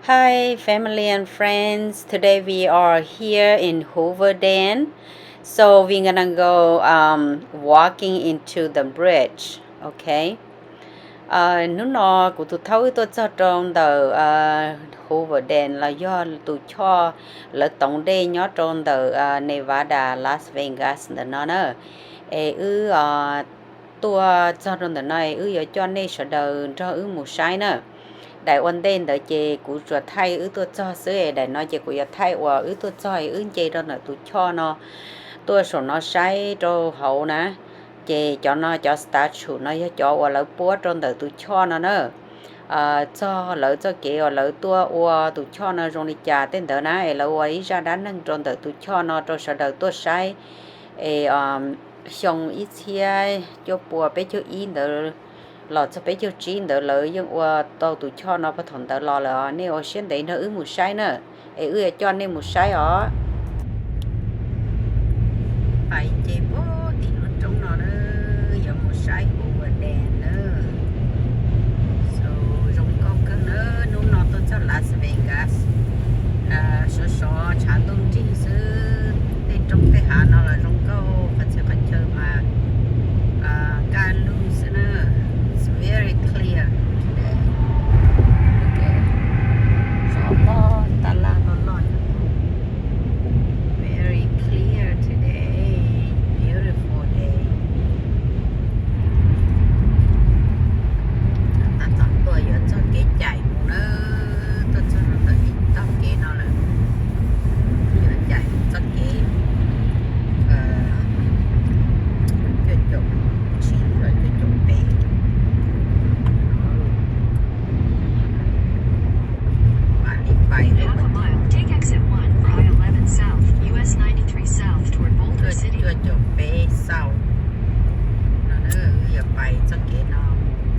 Hi, family and friends. Today we are here in Hoover Dam. So we're gonna go walking into the bridge. Okay. Nếu nó của tụi thấu tôi cho trong tờ Hoover Dam là do tụi cho là tổng đề nhớ trong tờ Nevada, Las Vegas nó nữa. Tôi cho trong tờ này ở cho nên sẽ đầu cho một sai nữa. Đại ổn định đợi chị của chuột thay tôi cho sữa đại nói chị của thay và tôi cho chị đó là tôi cho nó tôi số nó sai cho hậu nè chị cho nó cho start chủ nó cho và lỡ búa trong đời tôi cho nó nữa cho lỡ cho chị và lỡ tôi cho nó trong đi trả tên đỡ nè lỡ ấy ra đá nâng trong đời tôi cho nó cho sợ đời tôi sai xong ít xe cho bùa bé cho in đỡ lọt cho bé cho chín đỡ lợi nhưng qua tàu tụi cho nó phải thằng đỡ lò là nếu ở xuyên đấy nó một sai nữa cho nên một sai ó phải chế bố thì nó trong nó nữa giờ một sai của vợ đèn nữa so rong con cơ nữa nó tôi cho Las Vegas số trả lương chi sư để trong cái hạ nó là rong câu phải chơi mà ca lương nữa. Very clear today. Okay. Very clear today. Beautiful day. Ta chọn tôi giờ cho cái chạy một nữa. Tôi cho nó tới trong cái nó là giờ chạy cho cái chỗ chín rồi cái chỗ bé. Take exit 1 for I-11 South, US 93 South toward Boulder City. Chỗ bé sau nó giờ bay cho cái nó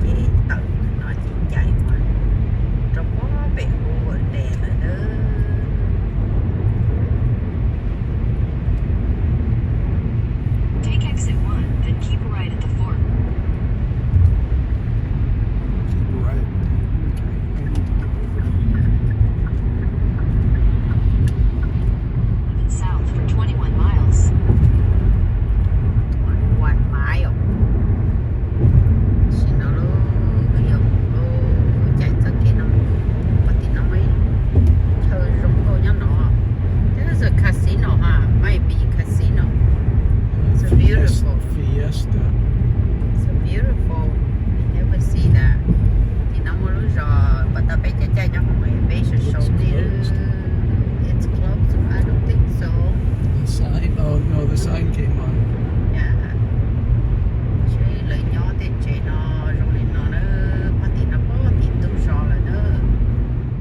cái tự nó chỉ chạy mà trong có bé khu vấn đề là nữa Take exit 1, then keep right at the fork. South for 21 miles. 21 mile xin nó bây giờ chạy cho cái nó và thì nó mới chơi rung cô nhau nó this is a casino ha maybe casino it's a beautiful Fiesta. so beautiful you never see that thì nó mới lúc rồi và ta bé chạy cho không phải bé sẽ sâu đi it's closed I don't think so. The sign? Oh no, the sign came on. Yeah. Chế lời nhỏ tên chế nó rồi lên nó nữa mà thì nó có thì tự do là nữa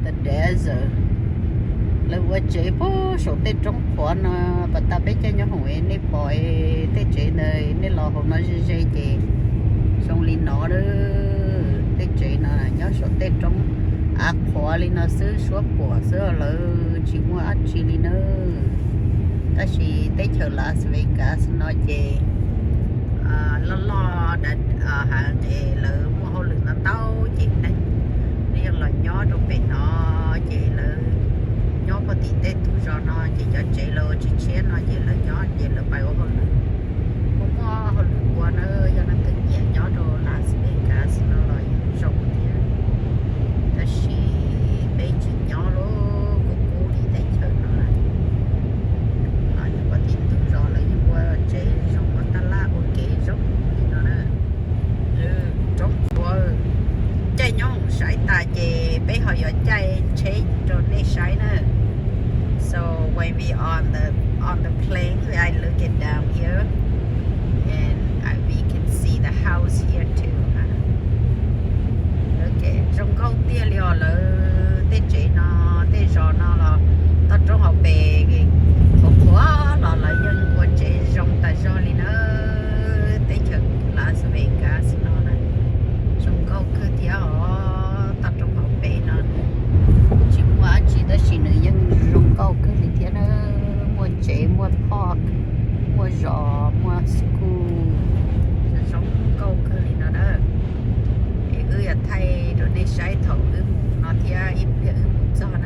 the desert lời qua chế bố số tên trong khoản và ta biết cho nhau không ấy nên bòi tên chế này nên lò hôm nó dễ chế xong lên nó đó tên chế nó là nhớ số tên trong khoa lên nó xứ suốt của xứ là chỉ mua ăn chỉ lên nữa ta chỉ tới chờ Las Vegas nó chè lo đã hàng chè lỡ mua hồ lượng nó tao chè đấy riêng là nhỏ trong bên nó chè lỡ nhỏ có tí tết tu cho nó chè cho chè lỡ chỉ chế nó chè lỡ nhỏ chè lỡ bài hồ lượng không có hồ lượng qua nữa cho nó tự nhiên nhỏ đồ Las Vegas nó là rộng thế ta chỉ bé chỉ nhỏ luôn cô đi tới chờ nó là có tin tự do là như qua chế rong có ta la ok rong nó nè rong qua chạy nhau sải ta chế bé họ giờ chạy chế rồi để sải nữa so when we on the plane I look it down here and we can see the house here too okay rong câu tia liò là tê chế nó tê giò nó là ta trong học về không quá là dân của chị rong tại do li nó tới chợ Las Vegas nó này rong câu cứ theo họ ta trong học về nó chỉ qua chỉ đó chỉ nữ dân rong câu cứ đi theo nó mua chế mua park mua giò mua school rong câu cứ đi nó đó thay rồi đi sai thầu nó theo im cho nó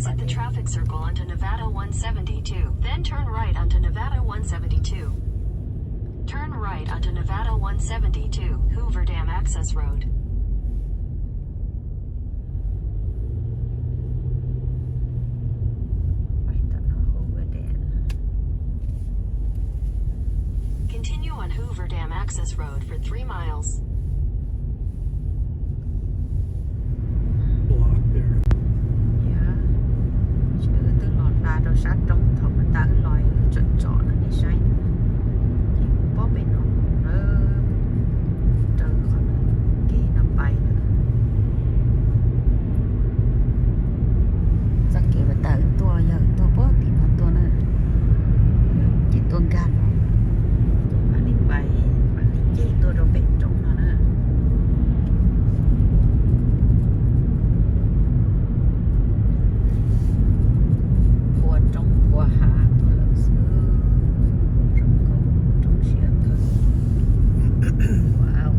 Exit the traffic circle onto Nevada 172, then turn right onto Nevada 172. Turn right onto Nevada 172, Hoover Dam Access Road. Hoover Dam. Continue on Hoover Dam Access Road for 3 miles. Block there. Yeah. Chứ tức là ra đâu sát trong thầu mà ta lòi chuẩn trọ là đi sai. Thì bó bên nó trời còn kỹ nó bay nữa. Chắc kể mà ta tua giờ tua bó thì nó tua nữa. Chỉ tua gan. Mà đi bay mà đi chơi tua đâu bên trong nó nữa. Qua trong qua hạ tua lỡ xưa. Trong cầu trong xe thôi. Wow.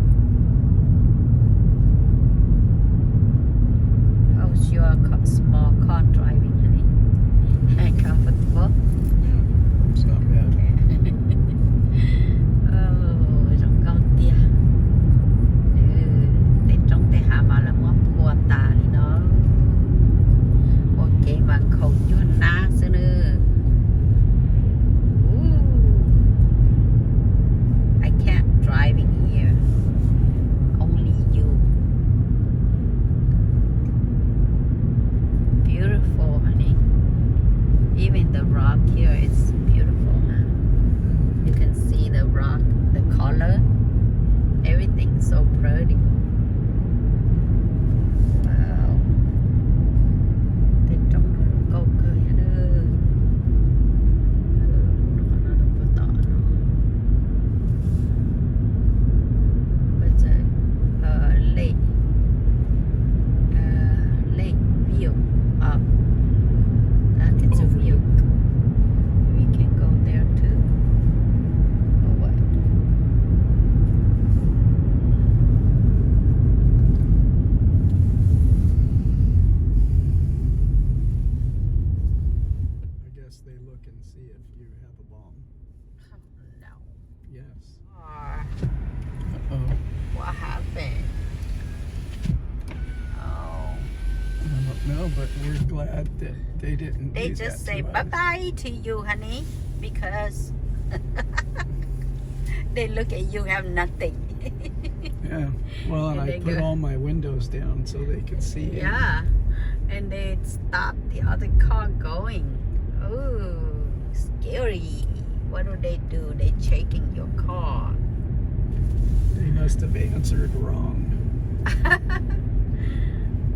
How's your small car driving, honey? Comfortable? It's not bad. Trong cao tia. Tên trong tay hạ mà là mua qua tà đi nó. Ok mà không chú ná xưa nữa. I can't drive in here. Only you. Beautiful, honey. Even the rock here is beautiful. Huh? You can see the rock, the color, everything so pretty. Wow. Bên trong nó câu cười nữa. Nó đâu có tỏ nó. Bây giờ lake view up. That is a view. We can go there too. Or what? I guess they look and see if you have a bomb. No. Yes. Uh-oh. What happened? Oh. I don't know, but we're glad that they didn't They do just that say to us. bye-bye to you, honey, because they look at you have nothing. Yeah. Well, and And I they put go- all my windows down so they could see. it. Yeah. And they stop the other car going. Oh, scary. What do? They checking your car. They must have answered wrong.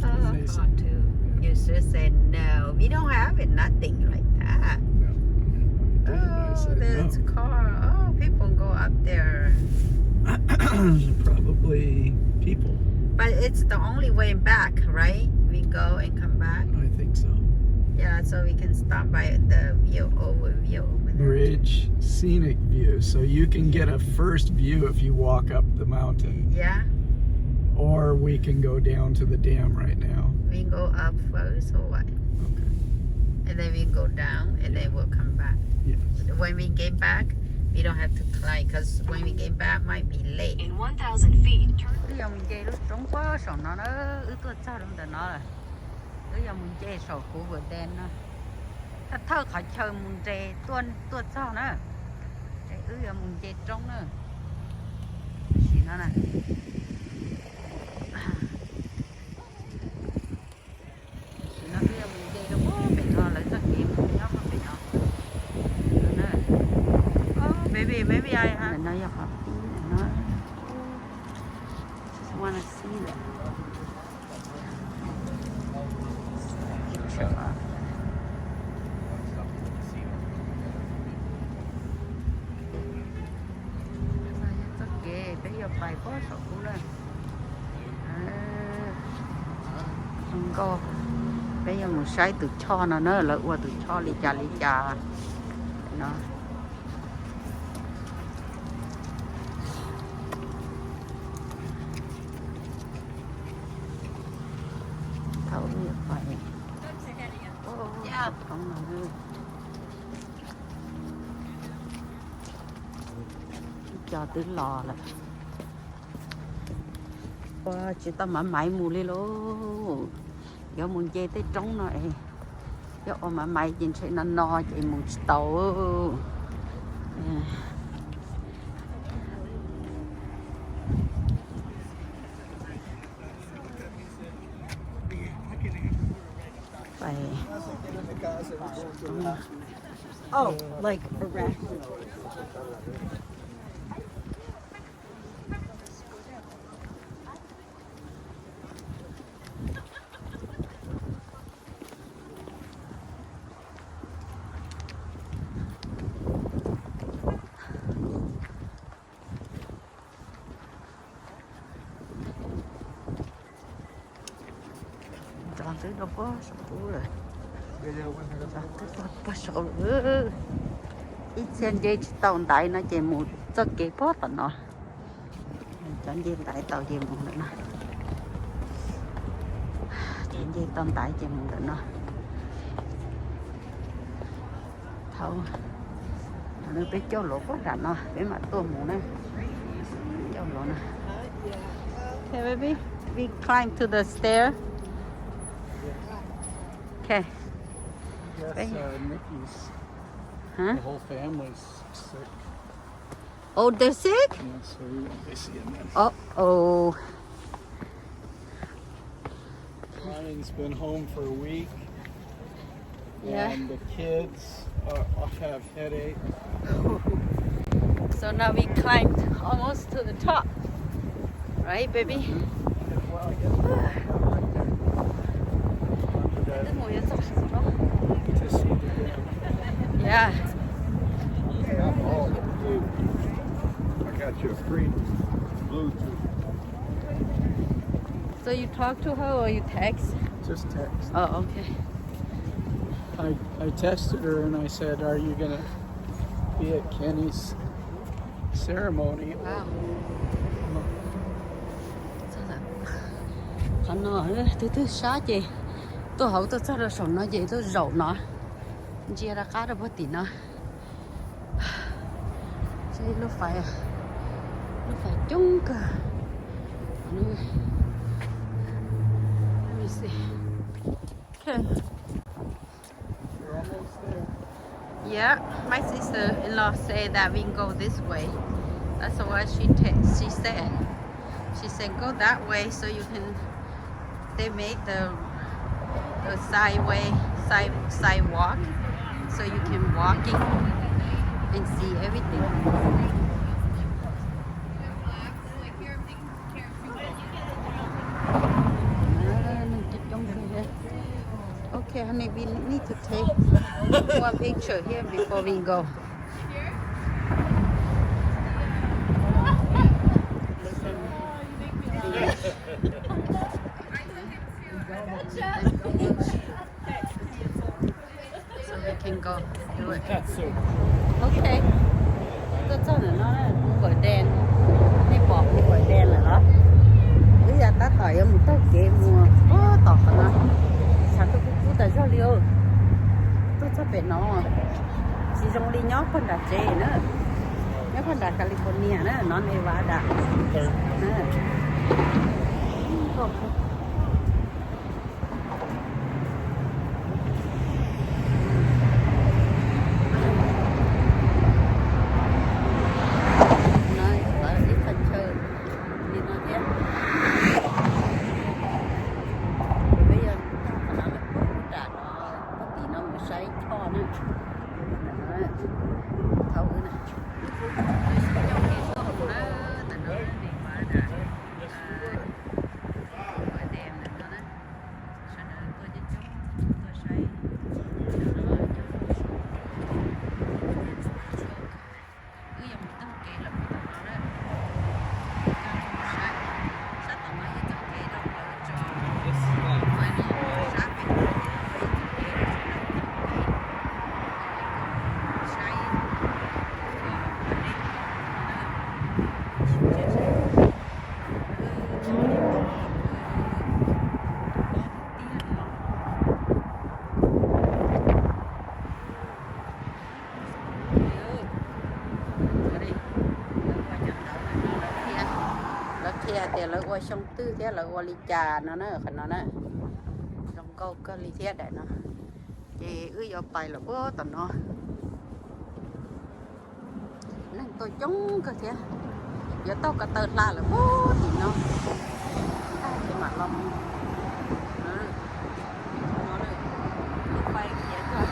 Oh, They car said- too. You should say no. We don't have it. Nothing like that. No. I did. I Oh, said there's no. a car. Oh, people go up there. Probably people. But it's the only way back, right? We go and come back. I think so. Yeah, so we can stop by the view over there. Bridge scenic view, so you can get a first view if you walk up the mountain, Yeah, or we can go down to the dam right now. we go up first or what? Okay. And then we go down and then we'll come back. Yes. When we get back, we don't have to climb because when we get back might be late. In 1,000 feet, turn Bây giờ mình chơi lúc trống quá sổ nó tôi sao đúng tờ nó rồi. Bây giờ mình chơi sổ của vừa đen nó. Thật thơ khỏi chơi mình chơi tuần sao nữa. Bây giờ mình chơi trống nữa. Xí nó này. Xí nó bây giờ mình chơi đâu có bị nó lấy ra kiếm nhóc nó bị nó. Nó này. Oh baby ai hả? Nó giờ học tí này nó. Just wanna see that. Picture of it. It's okay. Bây giờ bài có sổ cũ lên. Không có. Bây giờ một sai từ cho nó nữa là qua từ cho li cha. Nó. Thấu như vậy. Oh. không nào cho tứ lò là chỉ tao mà mày mù đi lô do muốn chơi tới trống này do mà mày trên sẽ nó no chạy muốn tàu phải oh like around tới đâu có sổ rồi tới đâu có sổ nữa ít xem dây tàu tại nó chỉ một rất kế bó tận nó chẳng dây tại tàu chỉ một nữa chẳng dây tàu tại chỉ một nữa nó thâu nó biết cho lỗ có rảnh nó để mà tôi muốn này cho lỗ nè okay baby we climb to the stair. Okay. Yes, Nikki's. Huh? The whole family's sick. Oh, they're sick? Yeah, so we won't be seeing them. Oh. Ryan's been home for a week. Yeah. And the kids have headache. So now we climbed almost to the top. Right, baby? Well, I guess to see the dam. Yeah. Oh, dude, I got you a free Bluetooth. So you talk to her or you text? Just text. Oh, okay. I texted her and I said, "Are you gonna be at Kenny's ceremony?" Wow. Khăn nó thứ sáu chị. Tôi hậu tôi cho nó sống nó vậy tôi rầu nó. Chia ra cá đó bớt tí nó. Chứ lúc phải chung cả. Let me see. Okay. We're almost there. Yeah, my sister-in-law said that we can go this way. That's what she said. She said go that way so you can. They made the sidewalk so you can walk in and see everything. Okay, honey, we need to take one picture here before we go. So we can go do it. Okay. Tôi cho nó bởi đèn, đi bỏ thì bởi đèn là đó. Bây giờ ta tỏi một tao kế mua, tỏi nó. Sáng tôi cũng đã cho liều. Tôi cho bé nó, chỉ trong đi nhóc con đã chế nữa. Nhóc con đã California nữa, nó Nevada. qua sông tư thế là qua ly trà nó khẩn nó trong câu cái ly thế đấy nó chị ư do tay là bố tận nó nên tôi chống cơ thế giờ tao cả tờ la là bố thì nó cái mặt lông nó đây quay vậy thôi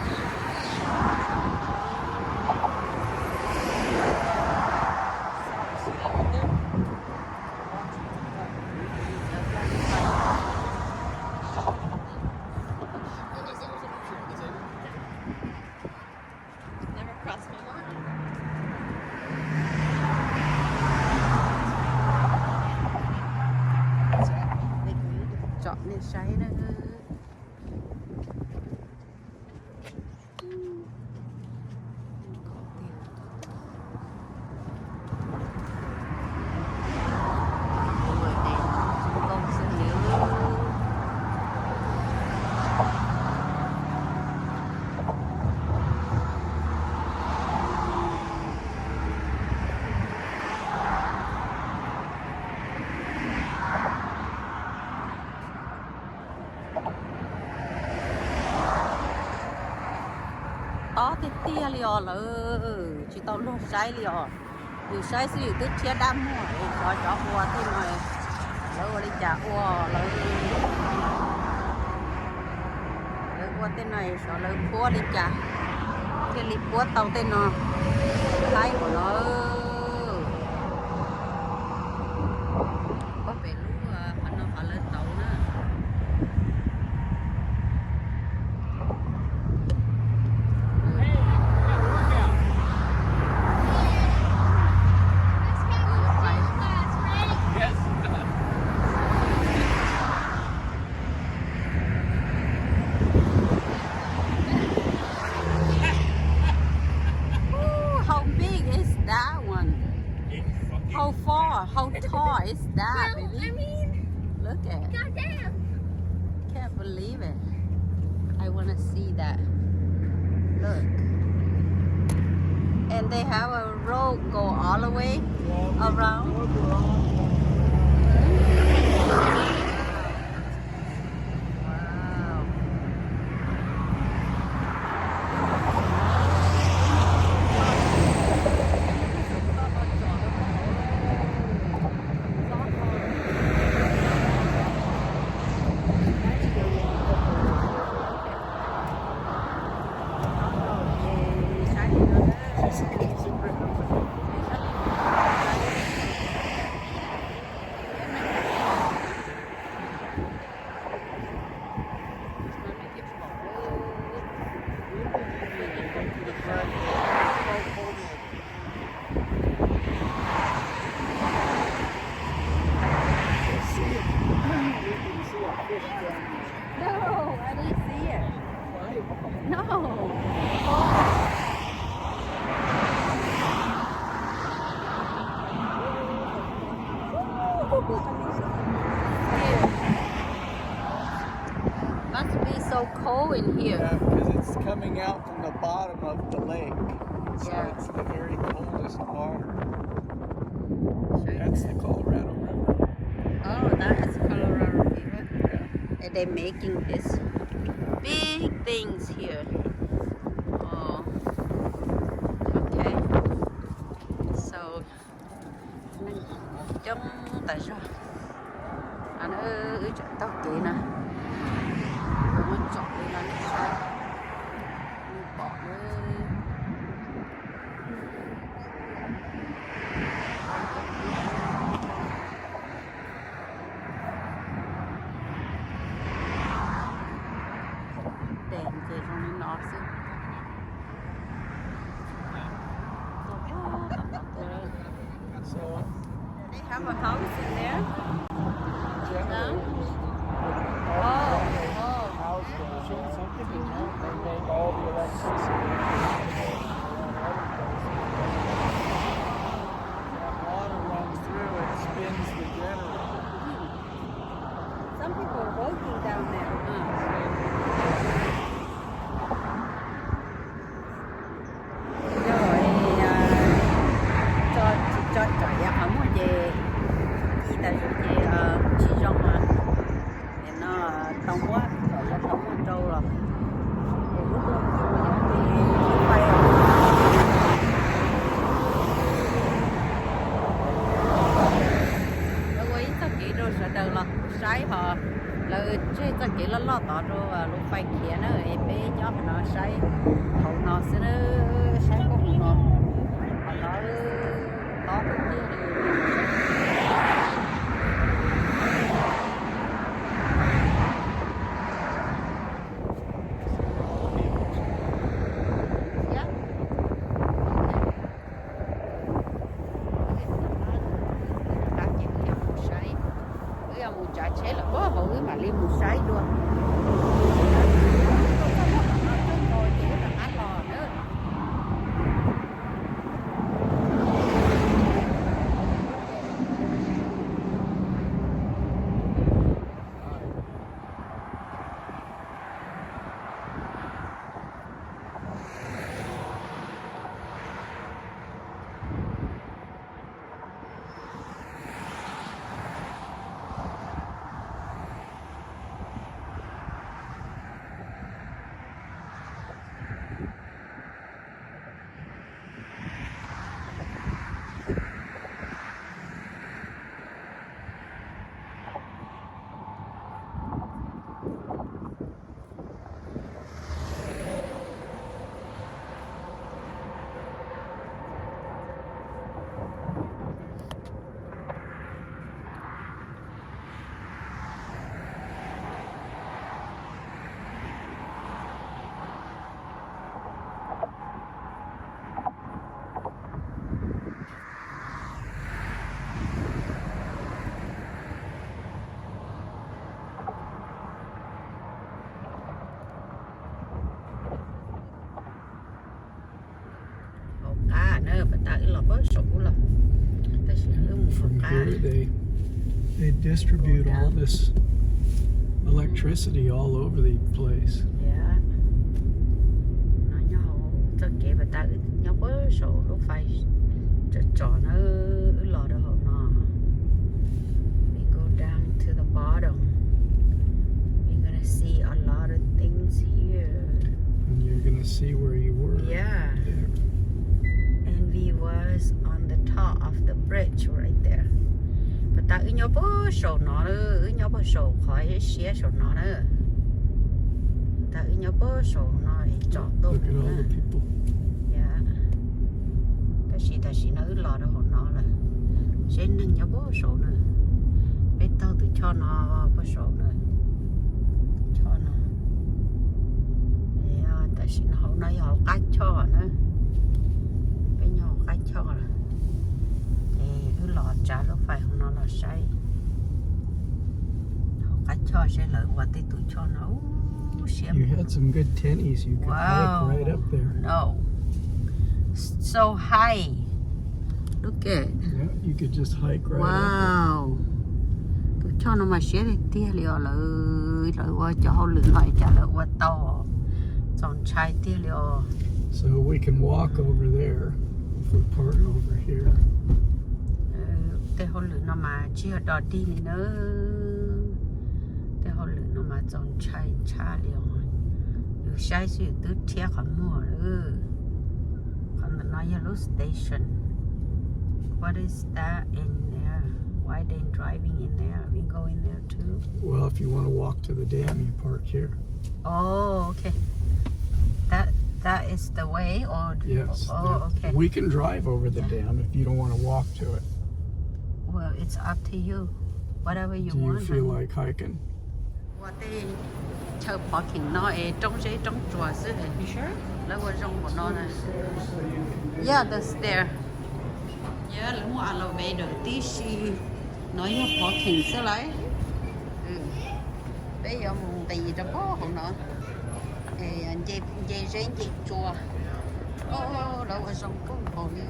chọn nên sáy nữa to thì tia liò là chỉ tao luôn sai liò dù sai thì cứ chia đam mua để cho qua thế này lỡ đi trả qua lỡ qua thế này sợ lỡ qua đi trả cái lip qua tàu thế nó hai của nó có vẻ lúc nó phải lên tàu nữa. How far? How tall is that, Well, baby? I mean, Look at it. goddamn. Can't believe it. I want to see that. Look. And they have a road go all the way around. Wow. No, I didn't see it. No. Must be so cold in here. Yeah, because it's coming out from the bottom of the lake. So Yeah. it's the very coldest water. That's the Colorado River. Oh, that is Colorado River. Yeah. And they're making this big things here. Oh, okay. So, trong tại sao anh ơi chọn tóc kỹ nè, muốn chọn đi là sao? Bỏ đi. Đèn thì trong nên nó xí. So They have a house in there. generally, Oh, house station, something in there. They make all the electricity. That water runs through and spins the generator. some people are working down there. Rồi cho vậy không có về gì ta về sai họ là chơi tất cả là tỏ rồi lúc phải kia nữa em bé cho nó sai hậu nó sẽ nó sai cũng nó họ nói to cũng như chế là có hữu mà liên một sái luôn rồi chỉ là ăn lò nữa From here, they distribute all this electricity all over the place. Yeah. Nó nhau tất cả bà ta nhau bớt sổ lúc phải cho nó lò đó họ nó. We go down to the bottom. We're gonna see a lot of things here. And you're gonna see where you were. Yeah. There. And we was on the top of the bridge right there. But ta nhau bớt sổ nó nữa, nhau bớt sổ khỏi xe sổ nó nữa. Ta nhau bớt sổ nó chọn tốt. Look at all the people. Yeah. Ta chỉ nói lò đó họ nó là sẽ nâng nhau bớt sổ nữa. Bây tao tự cho nó bớt sổ nữa. Cho nó. Yeah, ta chỉ nó nói họ cách cho nữa. Bây nhau cách cho là lò trả lúc phải không nó là sai cách cho sẽ lợi qua tới tụi cho nó xem. You had some good tennies. You could hike right up there. No, so high. Look at. Yeah, you could just hike right up Wow. Tụi cho nó mà sẽ đi tia liều lợi qua cho lửa hỏi trả lợi qua tàu chọn trái tia liều. So we can walk over there if we park over here. Cái hồ lửa nó mà chia đỏ đi nữa, cái hồ lửa nó mà chọn trái cha liều,อยู่ใช้สิตึ๊ดเที่ยขันหัวขันน้อยyellow station. What is that in there? Why they driving in there? We go in there too. Well, if you want to walk to the dam, you park here. Oh, okay. That is the way, or Yes. Oh, okay. We can drive over the dam if you don't want to walk to it. Well, it's up to you. Whatever you Do you want. feel like hiking? What they chờ parking nó trong chùa chứ. You sure? Lấy qua trong của nó này. Yeah, the stair. Yeah, lấy mua elevator tí xí nói như parking sẽ lấy. Bây giờ mình tì cho có không nữa. Dây rến dây chùa. Lấy qua trong có hồ liêu.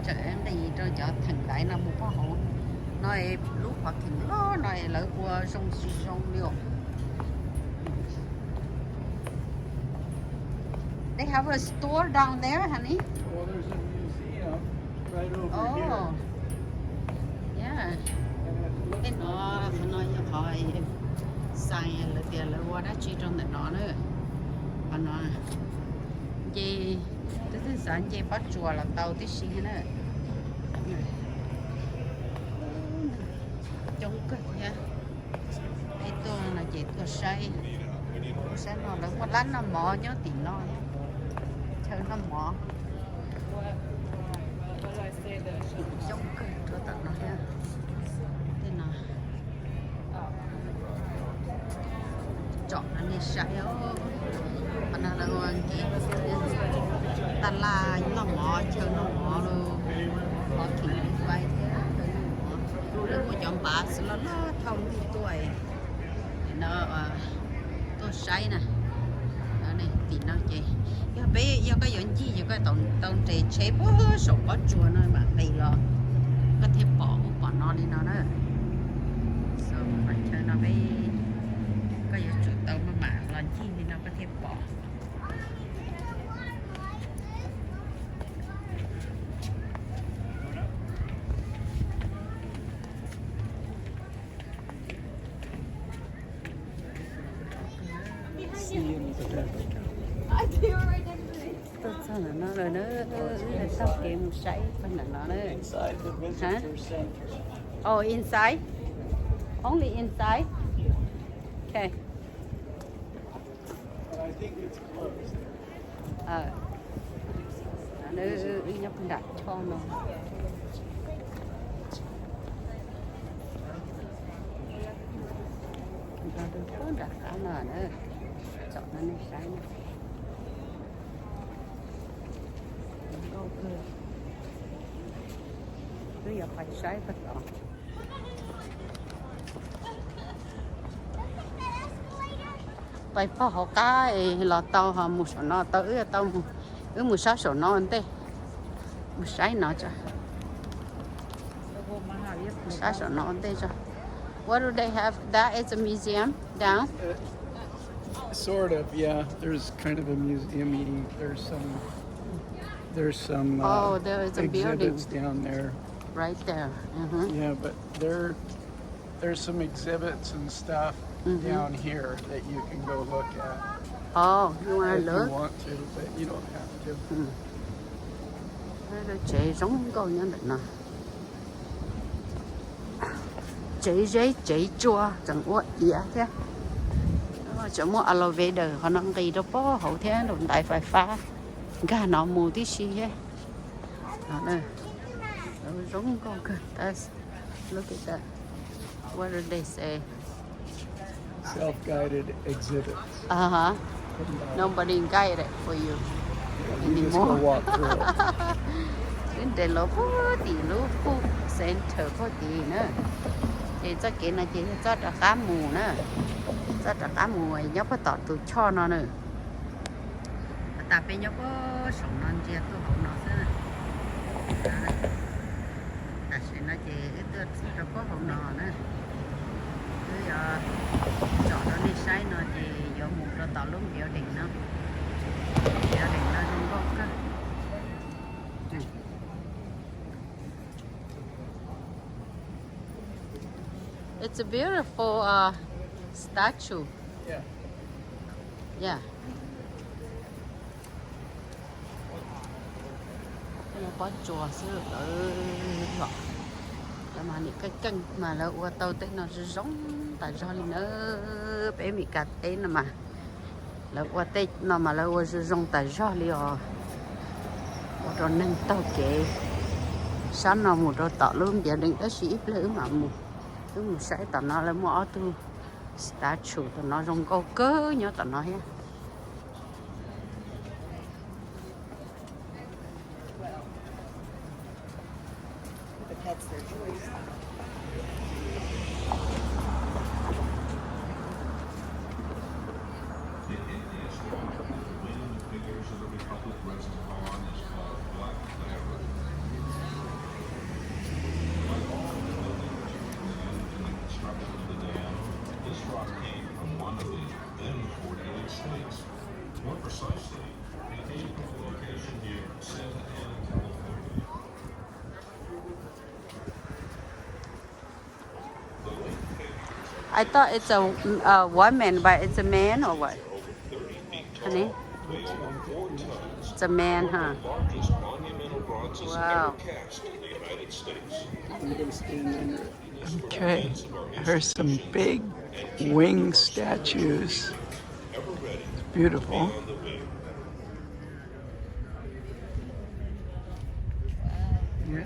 Trời em đi cho thằng đại nam một có hộ nói lúc hoặc thằng đó này lại qua sông liều. They have a store down there, honey. Well, there's a museum right over here. Oh, yeah. Cái nó phải nói cho khỏi xài là tiền là qua đó chỉ trong nó nữa. Và nó gì, tôi thấy sản gì bắt chùa là tàu tí xí nữa. say sẽ nó được một lát nó mò nhớ tiền nó chơi nó mò giống cái chỗ tận nó ha thế nào chọn anh đi say ó anh là người gì ta la nó mò chơi nó mò luôn họ kỹ vậy thế rồi một chọn bà sẽ nó thông thì tuổi nó tôi say nè đó này thì nó chị giờ bé giờ cái giống gì giờ cái tông trẻ chế bó sổ có chùa nơi mà đây là có thể bỏ nó đi nó nữa rồi phải chơi nó bé cái giờ chủ tàu mà là gì thì nó có thể bỏ tôi sao là nó rồi nó sắp kìa một sấy phân là nó nữa hả? Oh, inside? Only inside? Okay. Nó nhấp đặt cho nó. Nó được có đặt cả nó nữa. Chọn nó này sấy này. Ok. Cứ giờ phải sấy tất cả. Tại phá họ cái là tao họ một số nó tới tao một số nó anh tê một sấy nó cho một số nó anh tê cho. What do they have? That is a museum down. Sort of, yeah. There's kind of a museum-y. There's some there is a exhibits building down there. right there. Yeah, but there's some exhibits and stuff down here that you can go look at Oh, you want if to you look? want to, but you don't have to. Rồi chế giống câu nhân định nè. Chế chua chẳng có ý thế. Chỗ mua elevator họ nâng kỳ đó bó hậu thế đồng đại phải phá gà nó mù tí xí hết đó nè giống con kìa that's look at that what did they say Self-guided exhibits. Nobody guide it for you You just go anymore walk through it. đến đây là phố tỷ lũ phố center phố tỷ nữa thì cho cái này chỉ cho là cá mù nữa rất là cá mùi nhớ có tọt từ cho nó nữa tại vì nhớ có sống non chia tôi không nó thế này tại vì nó chỉ tôi nó có không nó nữa bây giờ chọn nó đi xây nó chỉ do một nó tọt luôn biểu định nó không có cái It's a beautiful statue. Yeah. Yeah. Nó có chùa xưa ở đó. Mà những cái cân mà là qua tàu tới nó giống tại do nó bé bị cắt ấy mà là qua tết nó mà là qua giống tại do liền rồi nâng tàu kệ sáng nào một rồi tọt luôn giờ đừng có sĩ lỡ mà một cứ một sải tao nó là mua tu statue tao nó rong câu cớ nhớ tao nó ha More precisely, the April location near Santa Ana, California. I thought it's a woman, but it's a man or what? Honey? It's a man, huh? Largest monumental bronzes Wow. ever cast in the United States. I'm gonna stand under it. Okay, here's some big wing statues. It's beautiful. Yeah.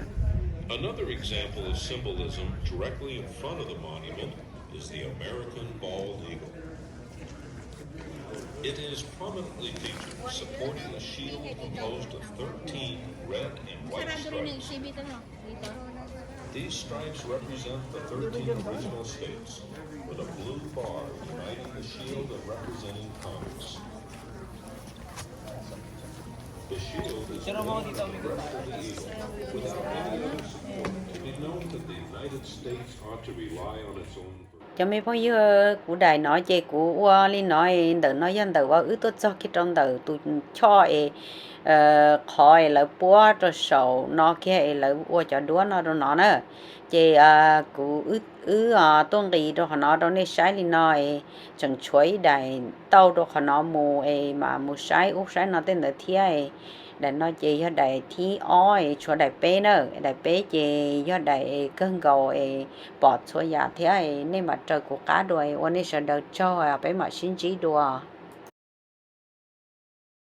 Another example of symbolism directly in front of the monument is the American bald eagle. It is prominently featured, supporting a shield composed of 13 red and white stripes. These stripes represent the 13 original states, with a blue bar uniting the shield and representing Congress. The shield is linked with the rest of the eagle without any other support. To be known that the United States ought to rely on its own. Cho mấy phong như của đài nói về của linh nói đỡ nói dân đỡ vào ứ tốt cho cái trong đỡ tụi cho khỏi là búa cho sầu nó kia là búa cho đúa nó rồi nó nữa chị của tôn kỳ rồi nó đâu nên sai linh nói chẳng chuối đài tàu rồi nó mù mà mù sai úp sai nó tên là thia để nó chỉ cho đại thi oi cho đại bé nữa đại bé chỉ cho đại cơn gầu bỏ số nhà thế nên mà trời của cá đuôi anh ấy sẽ đợi cho bé mà xin chỉ đùa